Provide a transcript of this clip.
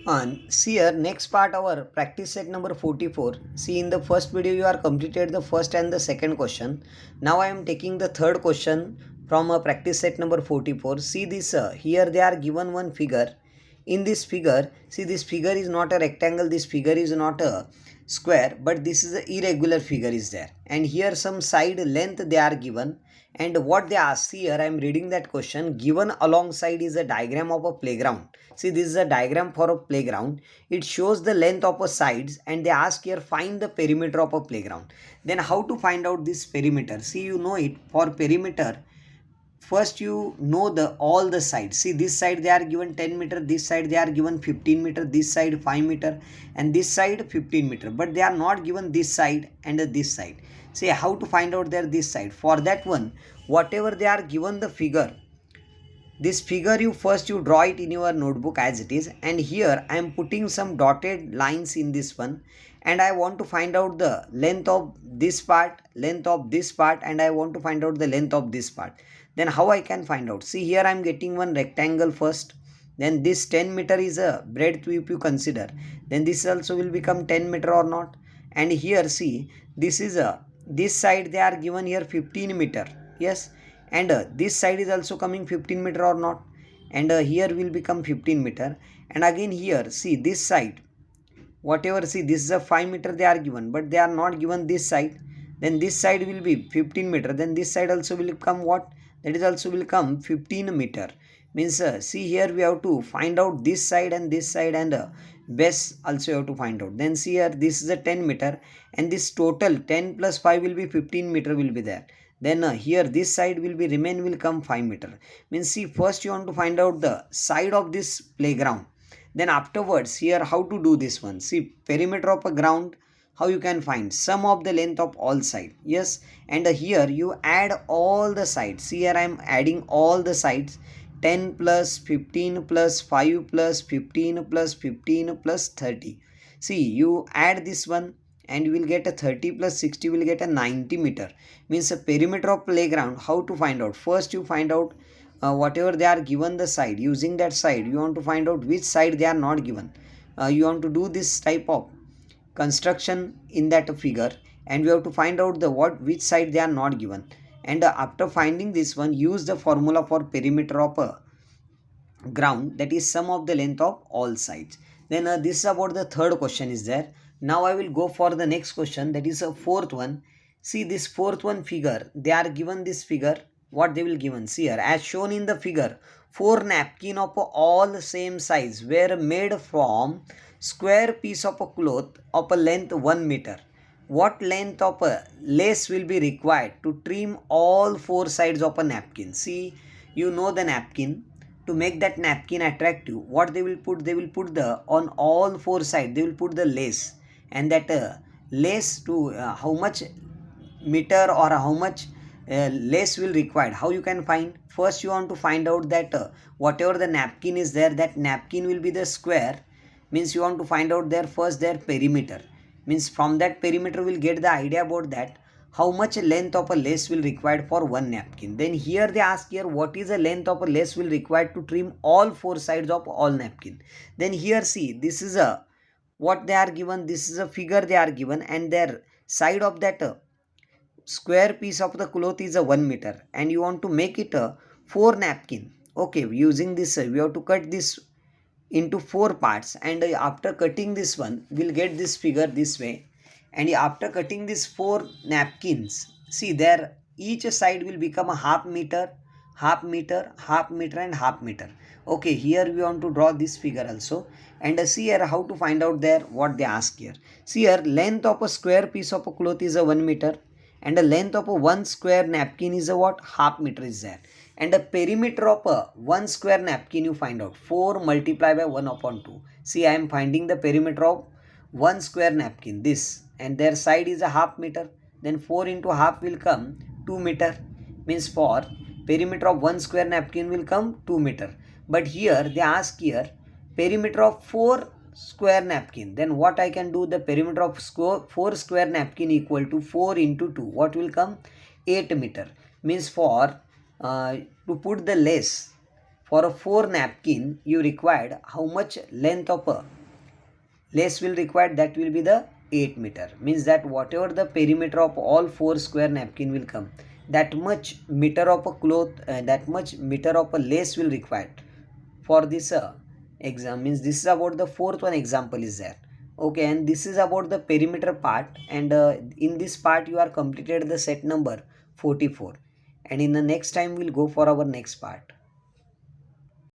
And see here, next part our practice set number 44. See, in the first video you are completed the first and the second question. Now I am taking the third question from a practice set number 44. See this, here they are given one figure. In this figure, see, this figure is not a rectangle, this figure is not a square, but this is a irregular figure is there. And here some side length they are given, and what they ask, see here I am reading that question. Given alongside is a diagram of a playground. See, this is a diagram for a playground. It shows the length of a sides, and they ask here find the perimeter of a playground. Then how to find out this perimeter? See, you know it. For perimeter, first you know the all the sides. See, this side they are given 10 meter, this side they are given 15 meter, this side 5 meter, and this side 15 meter, but they are not given this side and this side. See, how to find out their this side? For that one, whatever they are given the figure, this figure you draw it in your notebook as it is, and here I am putting some dotted lines in this one, and I want to find out the length of this part, length of this part, and I want to find out the length of this part. Then how I can find out? See, here I am getting one rectangle first, then this 10 meter is a breadth if you consider, then this also will become 10 meter or not. And here see, this is a, this side they are given here 15 meter, yes, and this side is also coming 15 meter or not, and here will become 15 meter. And again here see this side, whatever, see, this is a 5 meter they are given, but they are not given this side. Then this side will be 15 meter, then this side also will come what, that is also will come 15 meter. Means see, here we have to find out this side and this side, and base also you have to find out. Then see here, this is a 10 meter, and this total 10 plus 5 will be 15 meter will be there. Then here this side will be remain will come 5 meter. Means see, first you want to find out the side of this playground. Then afterwards, here how to do this one? See, perimeter of a ground, how you can find sum of the length of all side, yes, and here you add all the sides. See, here I am adding all the sides, 10 plus 15 plus 5 plus 15 plus 15 plus 30. See, you add this one, and you will get a 30 plus 60 will get a 90 meter. Means a perimeter of playground, how to find out? First you find out whatever they are given the side, using that side you want to find out which side they are not given. You want to do this type of construction in that figure, and we have to find out the what which side they are not given. And after finding this one, use the formula for perimeter of a ground, that is sum of the length of all sides. Then this is about the third question is there. Now I will go for the next question, that is a fourth one. See, this fourth one figure, they are given this figure, what they will given, see here, as shown in the figure, four napkin of all same size were made from square piece of a cloth of a length 1 meter. What length of a lace will be required to trim all four sides of a napkin? See, you know the napkin, to make that napkin attractive, what they will put, they will put the on all four sides they will put the lace, and that lace to how much meter or how much lace will required, how you can find? First you want to find out that whatever the napkin is there, that napkin will be the square. Means you want to find out their first their perimeter. Means from that perimeter we'll get the idea about that how much length of a lace will required for one napkin. Then here they ask here what is the length of a lace will required to trim all four sides of all napkin. Then here see, this is a what they are given, this is a figure they are given, and their side of that square piece of the cloth is a 1 meter, and you want to make it a 4 napkin. Okay, using this we have to cut this into 4 parts, and after cutting this one we'll get this figure this way. And after cutting these 4 napkins, see there each side will become a half meter, half meter, half meter, and half meter. Okay, here we want to draw this figure also, and see here how to find out there what they ask here. See here, length of a square piece of a cloth is a 1 meter, and the length of a 1 square napkin is a what, half meter is there. And the perimeter of a 1 square napkin you find out, 4 multiplied by 1 upon 2. See, I am finding the perimeter of 1 square napkin, this, and their side is a half meter. Then 4 into half will come 2 meter. Means for perimeter of 1 square napkin will come 2 meter. But here they ask here perimeter of 4 square napkin. Then what I can do, the perimeter of 4 square napkin equal to 4 into 2, what will come, 8 meter. Means for to put the lace for a 4 napkin you required how much length of a lace will required? That will be the 8 meter. Means that whatever the perimeter of all 4 square napkin will come, that much meter of a cloth, that much meter of a lace will required for this exam. Means this is about the fourth one example is there. Okay, and this is about the perimeter part, and in this part you are completed the set number 44, and in the next time we'll go for our next part.